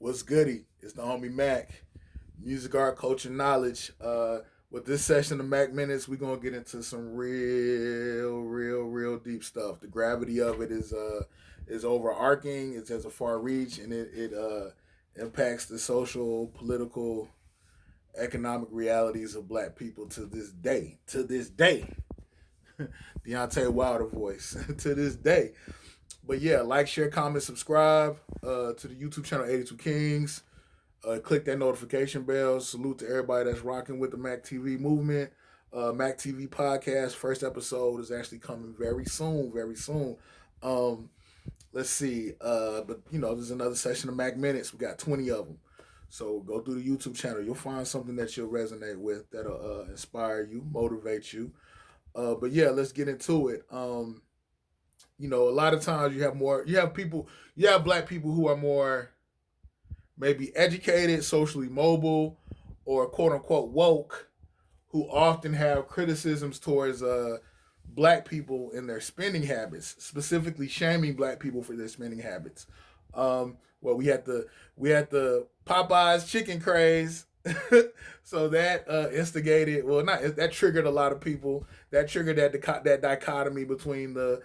What's goody? It's the homie Mac. Music, art, culture, knowledge. With this session of Mac Minutes, we're gonna get into some real deep stuff. The gravity of it is overarching. It has a far reach, and it impacts the social, political, economic realities of Black people to this day. To this day, Deontay Wilder voice. To this day. But yeah, like, share, comment, subscribe to the YouTube channel 82 Kings. Click that notification bell. Salute to everybody that's rocking with the Mac TV movement. Mac TV podcast. First episode is actually coming very soon. Very soon. Um, let's see. But there's another session of Mac Minutes. We got 20 of them. So go through the YouTube channel. You'll find something that you'll resonate with, that'll inspire you, motivate you. But yeah, let's get into it. A lot of times you have Black people who are more maybe educated, socially mobile, or quote unquote woke, who often have criticisms towards Black people and their spending habits, specifically shaming Black people for their spending habits. Well, we had the Popeye'S chicken craze. So that instigated, well, not that triggered a lot of people. That triggered that dichotomy between the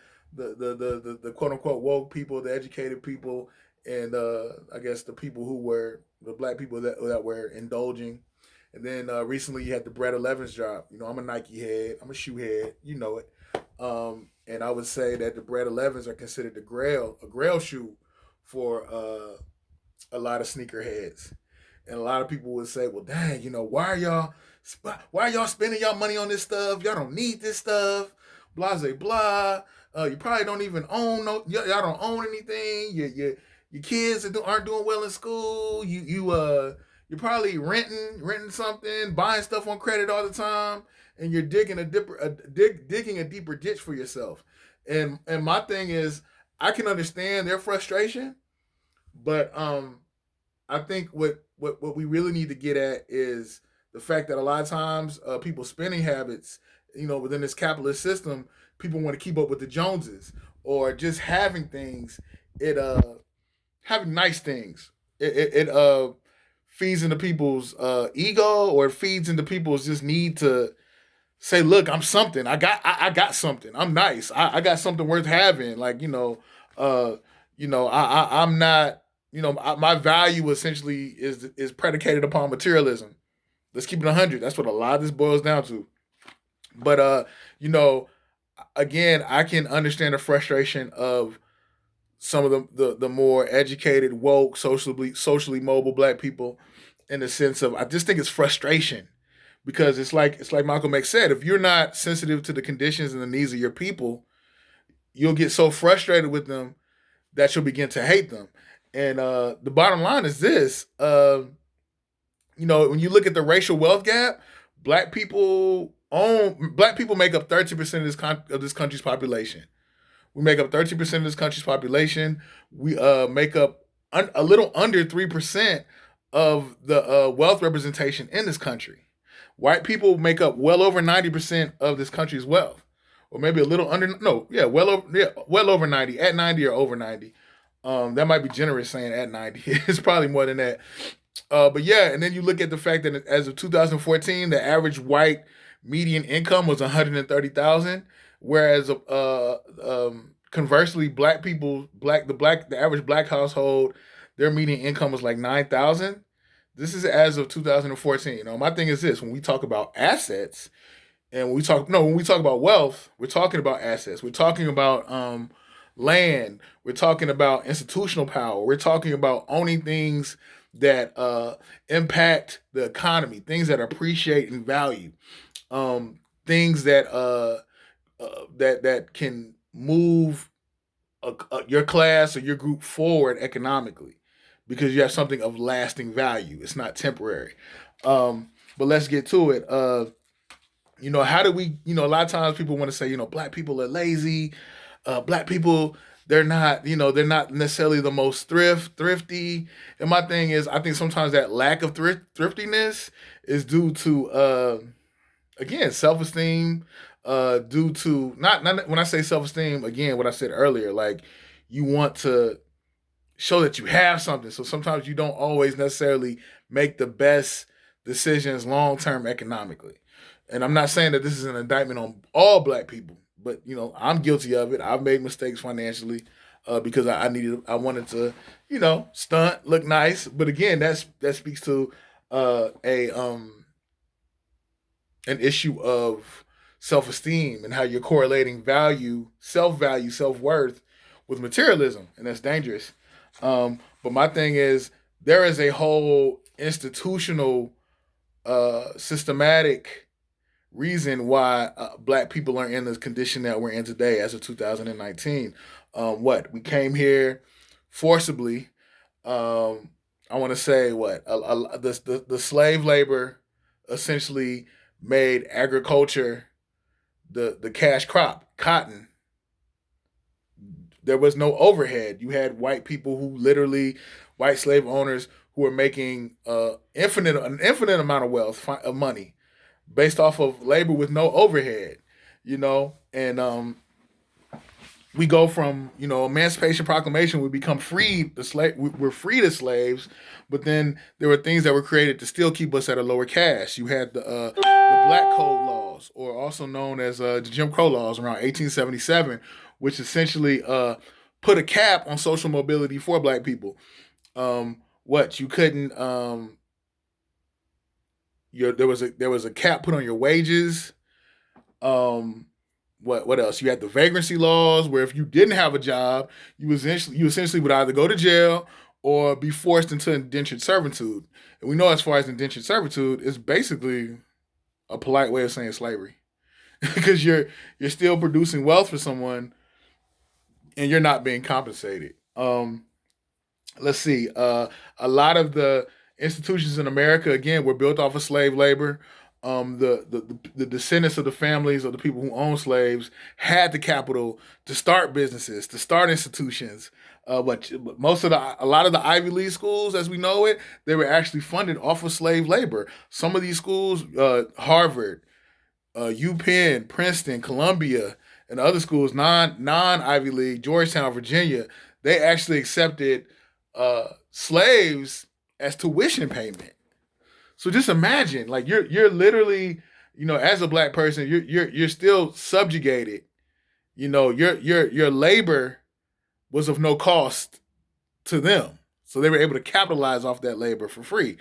quote unquote woke people, the educated people, and I guess the people who were the Black people that were indulging. And then recently you had the Bread 11s drop. I'm a Nike head, I'm a shoe head, you know it. And I would say that the Bread 11s are considered a grail shoe for a lot of sneaker heads. And a lot of people would say, well, dang, why are y'all spending y'all money on this stuff? Y'all don't need this stuff. Blah, blah, blah. You probably don't even own y'all don't own anything. Your kids aren't doing well in school. You're probably renting something, buying stuff on credit all the time, and you're digging a deeper ditch for yourself. And my thing is, I can understand their frustration, but I think what we really need to get at is the fact that a lot of times people's spending habits, within this capitalist system, people want to keep up with the Joneses, or just having things. It having nice things. It feeds into people's ego, or it feeds into people's just need to say, look, I'm something. I got something. I'm nice. I got something worth having. Like, I'm not. My value essentially is predicated upon materialism. Let's keep it 100. That's what a lot of this boils down to. But you know, again, I can understand the frustration of some of the more educated, woke, socially mobile Black people, in the sense of, I just think it's frustration, because it's like Malcolm X said, if you're not sensitive to the conditions and the needs of your people, you'll get so frustrated with them that you'll begin to hate them. And the bottom line is this: when you look at the racial wealth gap, black people make up 30% of this country's population. We make up 30% of this country's population. We make up a little under 3% of the wealth representation in this country. White people make up well over 90% of this country's wealth, or maybe a little under. No, yeah, well over 90, at 90 or over 90. That might be generous saying at 90. It's probably more than that. But yeah, and then you look at the fact that as of 2014, the average white median income was 130,000, whereas conversely, the average black household, their median income was like 9,000. This is as of 2014. My thing is this: when we talk about assets, and when we talk about wealth, we're talking about assets. We're talking about land. We're talking about institutional power. We're talking about owning things that impact the economy, things that appreciate in value, things that can move your class or your group forward economically, because you have something of lasting value. It's not temporary. But let's get to it. How do we? A lot of times people want to say, Black people are lazy. Black people, they're not necessarily the most thrifty. And my thing is, I think sometimes that lack of thriftiness is due to again, self esteem. Due to not when I say self esteem, again, what I said earlier, like, you want to show that you have something. So sometimes you don't always necessarily make the best decisions long term economically. And I'm not saying that this is an indictment on all black people, but I'm guilty of it. I've made mistakes financially because I wanted to, stunt, look nice. But again, that speaks to a an issue of self esteem and how you're correlating value, self worth with materialism, and that's dangerous. But my thing is, there is a whole institutional, systematic reason why black people are in the condition that we're in today as of 2019. What we came here forcibly. I want to say the slave labor essentially made agriculture the cash crop, cotton. There was no overhead. You had white people white slave owners who were making an infinite amount of of money, based off of labor with no overhead. And we go from Emancipation Proclamation, we become freed. We're freed as slaves, but then there were things that were created to still keep us at a lower caste. You had the Black Code laws, or also known as the Jim Crow laws, around 1877, which essentially put a cap on social mobility for black people. What you couldn't there was a cap put on your wages. What else? You had the vagrancy laws, where if you didn't have a job, you essentially would either go to jail or be forced into indentured servitude. And we know, as far as indentured servitude, it's basically a polite way of saying slavery, because you're still producing wealth for someone and you're not being compensated. Let's see. A lot of the institutions in America, again, were built off of slave labor. The descendants of the families of the people who owned slaves had the capital to start businesses, to start institutions. But a lot of the Ivy League schools, as we know it, they were actually funded off of slave labor. Some of these schools, Harvard, UPenn, Princeton, Columbia, and other schools, non Ivy League, Georgetown, Virginia, they actually accepted slaves as tuition payment. So just imagine, like, you're literally, as a black person, you're still subjugated. Your labor was of no cost to them, so they were able to capitalize off that labor for free.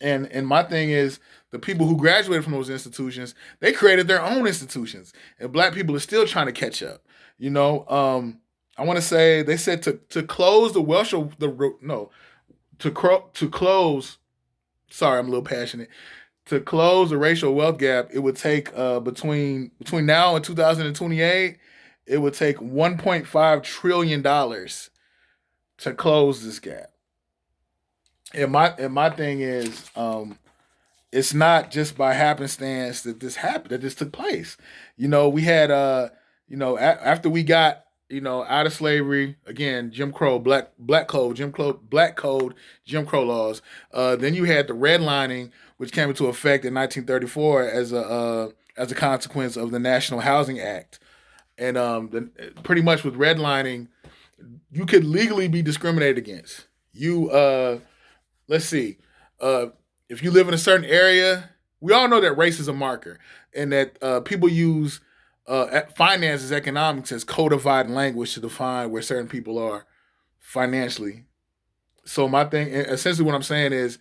And my thing is, the people who graduated from those institutions, they created their own institutions, and black people are still trying to catch up. I want to say they said to close the Welsh no to close. Sorry, I'm a little passionate. To close the racial wealth gap, it would take between now and 2028, it would take $1.5 trillion to close this gap. And my thing is, it's not just by happenstance that this happened, that this took place. We had after we got out of slavery, again, Jim Crow, black code, black code, Jim Crow laws. Then you had the redlining, which came into effect in 1934 as a consequence of the National Housing Act. And pretty much with redlining, you could legally be discriminated against. Let's see, if you live in a certain area, we all know that race is a marker, and that people use finances, economics as codified language to define where certain people are financially. So my thing, essentially, what I'm saying is,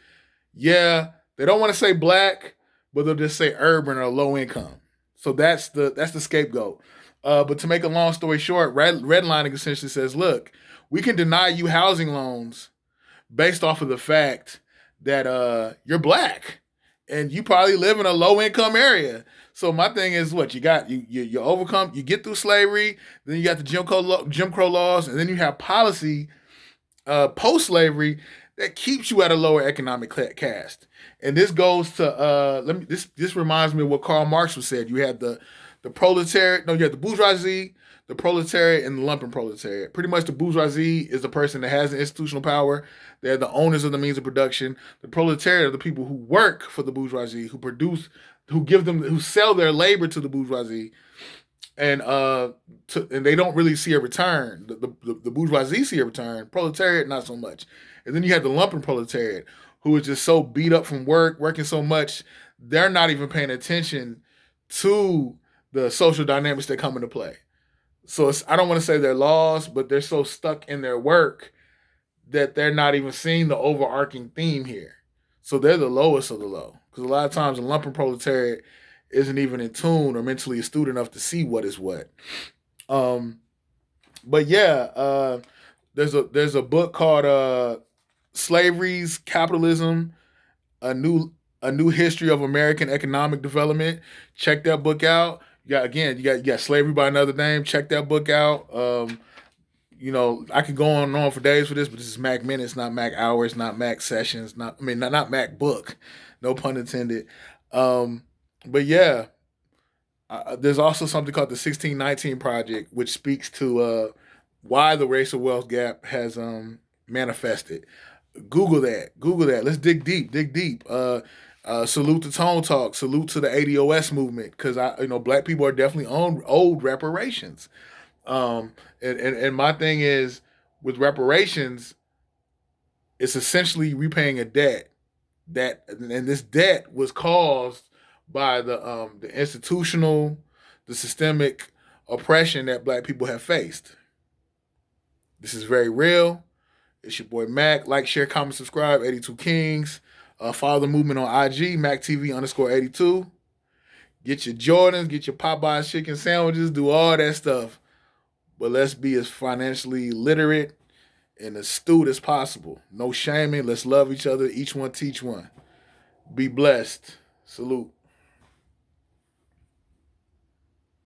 yeah, they don't want to say black, but they'll just say urban or low income. So that's the scapegoat. But to make a long story short, redlining essentially says, look, we can deny you housing loans based off of the fact that you're black and you probably live in a low income area. So my thing is, what you got, you overcome, you get through slavery, then you got the Jim Crow laws, and then you have policy post slavery that keeps you at a lower economic caste. And this goes to this reminds me of what Karl Marx was said. You had the proletariat, no, you had the bourgeoisie, the proletariat, and the lumpen proletariat. Pretty much the bourgeoisie is the person that has the institutional power. They're the owners of the means of production. The proletariat are the people who work for the bourgeoisie, who produce, who sell their labor to the bourgeoisie. and and they don't really see a return. The bourgeoisie see a return, proletariat not so much. And then you have the lumpen proletariat, who is just so beat up from work, working so much, they're not even paying attention to the social dynamics that come into play. So I don't want to say they're lost, but they're so stuck in their work that they're not even seeing the overarching theme here. So they're the lowest of the low. Because a lot of times the lumpen proletariat isn't even in tune or mentally astute enough to see what is what. Um, but yeah, there's a book called "Slavery's Capitalism: A New a New History of American Economic Development." Check that book out. You got Slavery by Another Name. Check that book out. I could go on and on for days for this, but this is Mac Minutes, not Mac Hours, not Mac Sessions, not Mac Book, no pun intended. But yeah, there's also something called the 1619 Project, which speaks to why the racial wealth gap has manifested. Google that. Google that. Let's dig deep. Dig deep. Salute to Tone Talk. Salute to the ADOS movement, because black people are definitely on old reparations. And my thing is, with reparations, it's essentially repaying a debt and this debt was caused by the institutional, the systemic oppression that black people have faced. This is very real. It's your boy Mac. Like, share, comment, subscribe. 82 Kings. Follow the movement on IG, MacTV_82. Get your Jordans, get your Popeye'S chicken sandwiches, do all that stuff. But let's be as financially literate and astute as possible. No shaming. Let's love each other. Each one teach one. Be blessed. Salute.